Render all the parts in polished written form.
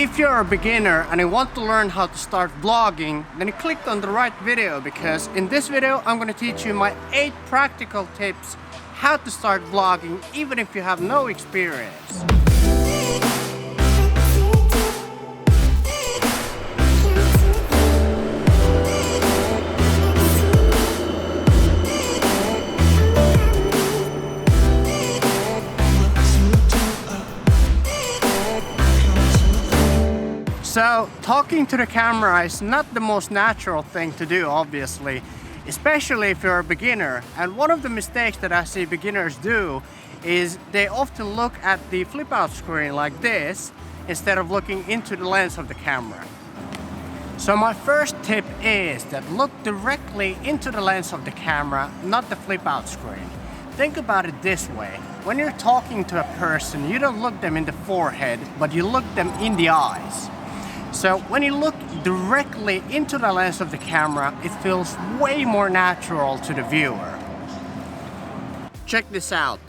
If you're a beginner and you want to learn how to start vlogging, then you clicked on the right video, because in this video I'm going to teach you my 8 practical tips how to start vlogging even if you have no experience. So, talking to the camera is not the most natural thing to do, obviously, especially if you're a beginner. And one of the mistakes that I see beginners do is they often look at the flip out screen like this instead of looking into the lens of the camera. So my first tip is that look directly into the lens of the camera, not the flip out screen. Think about it this way. When you're talking to a person, you don't look them in the forehead, but you look them in the eyes. So when you look directly into the lens of the camera, it feels way more natural to the viewer. Check this out.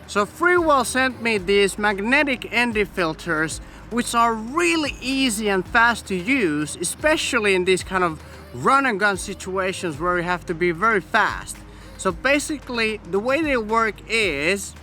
So Freewell sent me these magnetic ND filters, which are really easy and fast to use, especially in these kind of run and gun situations where you have to be very fast. So basically the way they work is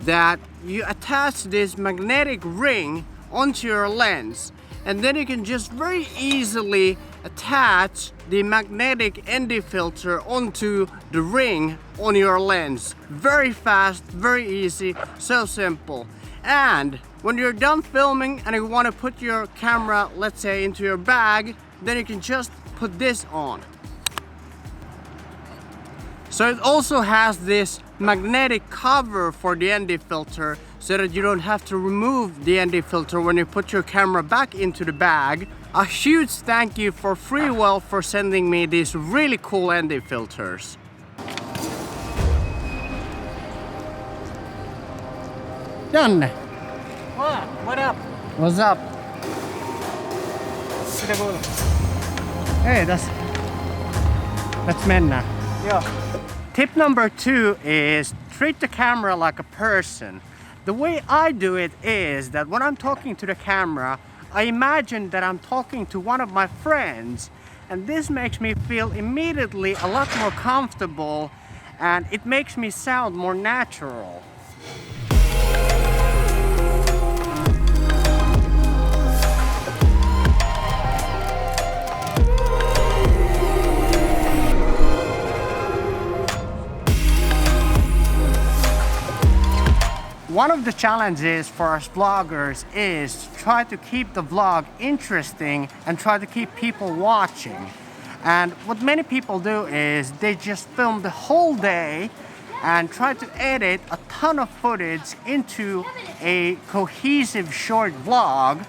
that you attach this magnetic ring onto your lens, and then you can just very easily attach the magnetic ND filter onto the ring on your lens. Very fast, very easy, so simple. And when you're done filming and you want to put your camera, let's say, into your bag, then you can just put this on. So it also has this magnetic cover for the ND filter, so that you don't have to remove the ND filter when you put your camera back into the bag. A huge thank you for Freewell for sending me these really cool ND filters. Done. What up? What's up? Hey, let's mennä. Yeah. Tip number 2 is treat the camera like a person. The way I do it is that when I'm talking to the camera, I imagine that I'm talking to one of my friends, and this makes me feel immediately a lot more comfortable, and it makes me sound more natural. One of the challenges for us vloggers is to try to keep the vlog interesting and try to keep people watching. And what many people do is they just film the whole day and try to edit a ton of footage into a cohesive short vlog,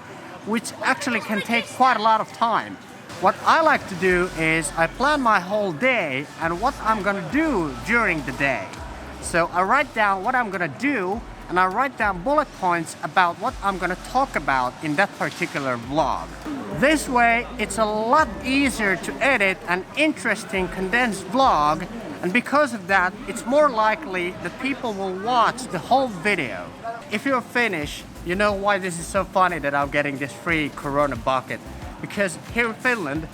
which actually can take quite a lot of time. What I like to do is I plan my whole day and what I'm gonna do during the day. So I write down what I'm gonna do, and I write down bullet points about what I'm gonna talk about in that particular vlog. This way, it's a lot easier to edit an interesting condensed vlog, and because of that, it's more likely that people will watch the whole video. If you're finished, you know why this is so funny that I'm getting this free Corona bucket. Because here in Finland,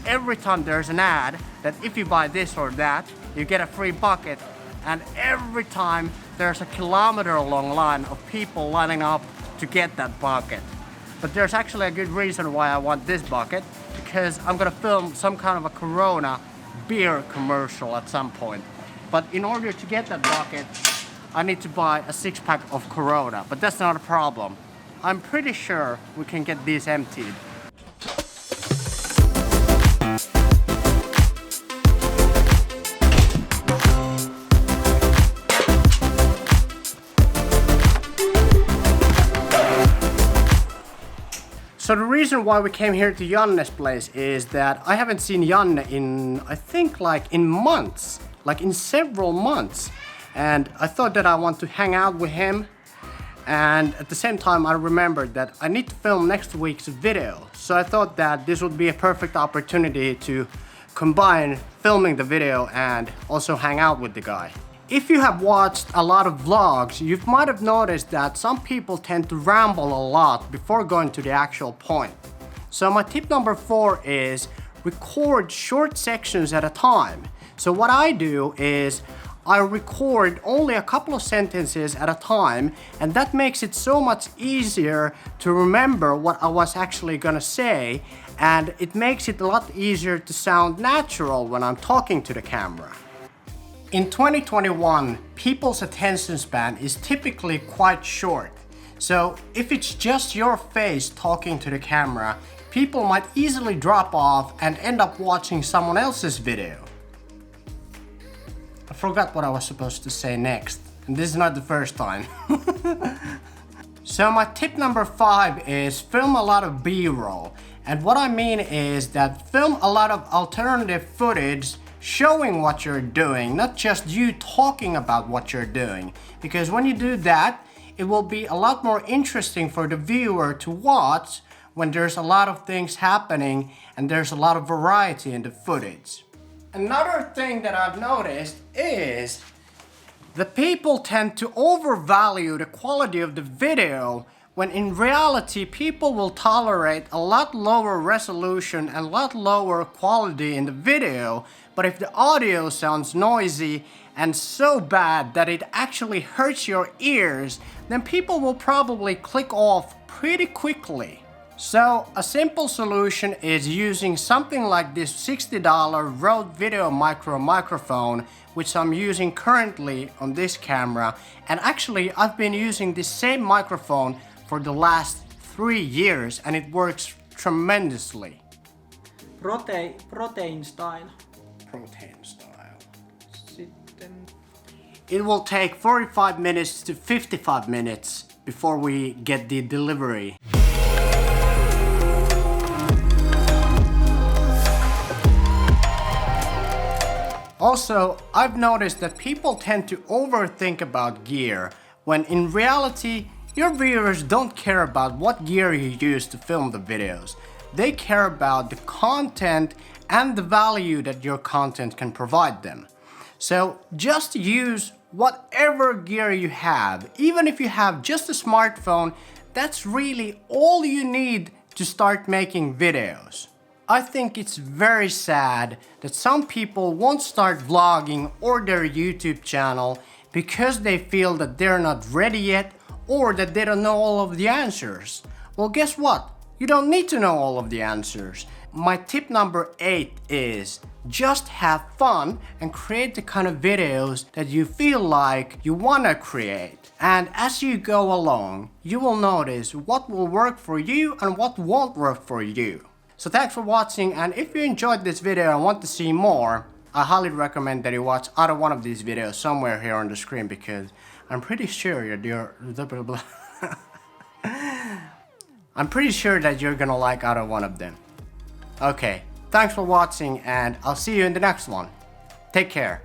every time there's an ad that if you buy this or that, you get a free bucket. And every time there's a kilometer-long line of people lining up to get that bucket. But there's actually a good reason why I want this bucket, because I'm gonna film some kind of a Corona beer commercial at some point. But in order to get that bucket, I need to buy a 6-pack of Corona, but that's not a problem. I'm pretty sure we can get these emptied. So the reason why we came here to Janne's place is that I haven't seen Janne in, I think, like in months, like in several months. And I thought that I want to hang out with him. And at the same time, I remembered that I need to film next week's video. So I thought that this would be a perfect opportunity to combine filming the video and also hang out with the guy. If you have watched a lot of vlogs, you might have noticed that some people tend to ramble a lot before going to the actual point. So my tip number 4 is record short sections at a time. So what I do is I record only a couple of sentences at a time, and that makes it so much easier to remember what I was actually gonna say, and it makes it a lot easier to sound natural when I'm talking to the camera. In 2021, people's attention span is typically quite short. So if it's just your face talking to the camera, people might easily drop off and end up watching someone else's video. I forgot what I was supposed to say next, and this is not the first time. So my tip number 5 is film a lot of B-roll. And what I mean is that film a lot of alternative footage showing what you're doing, not just you talking about what you're doing. Because when you do that, it will be a lot more interesting for the viewer to watch when there's a lot of things happening and there's a lot of variety in the footage. Another thing that I've noticed is the people tend to overvalue the quality of the video, when in reality people will tolerate a lot lower resolution and a lot lower quality in the video, but if the audio sounds noisy and so bad that it actually hurts your ears, then people will probably click off pretty quickly. So a simple solution is using something like this $60 Rode Video Micro microphone, which I'm using currently on this camera, and actually I've been using this same microphone for the last 3 years and it works tremendously. Protein style. Protein style. Sitten It will take 45 minutes to 55 minutes before we get the delivery. Also, I've noticed that people tend to overthink about gear, when in reality, your viewers don't care about what gear you use to film the videos. They care about the content and the value that your content can provide them. So just use whatever gear you have. Even if you have just a smartphone, that's really all you need to start making videos. I think it's very sad that some people won't start vlogging or their YouTube channel because they feel that they're not ready yet or that they don't know all of the answers. Well, guess what? You don't need to know all of the answers. My tip number 8 is just have fun and create the kind of videos that you feel like you want to create. And as you go along, you will notice what will work for you and what won't work for you. So thanks for watching, and if you enjoyed this video and want to see more, I highly recommend that you watch either one of these videos somewhere here on the screen, because I'm pretty sure I'm pretty sure that you're gonna like either one of them. Okay, thanks for watching and I'll see you in the next one. Take care.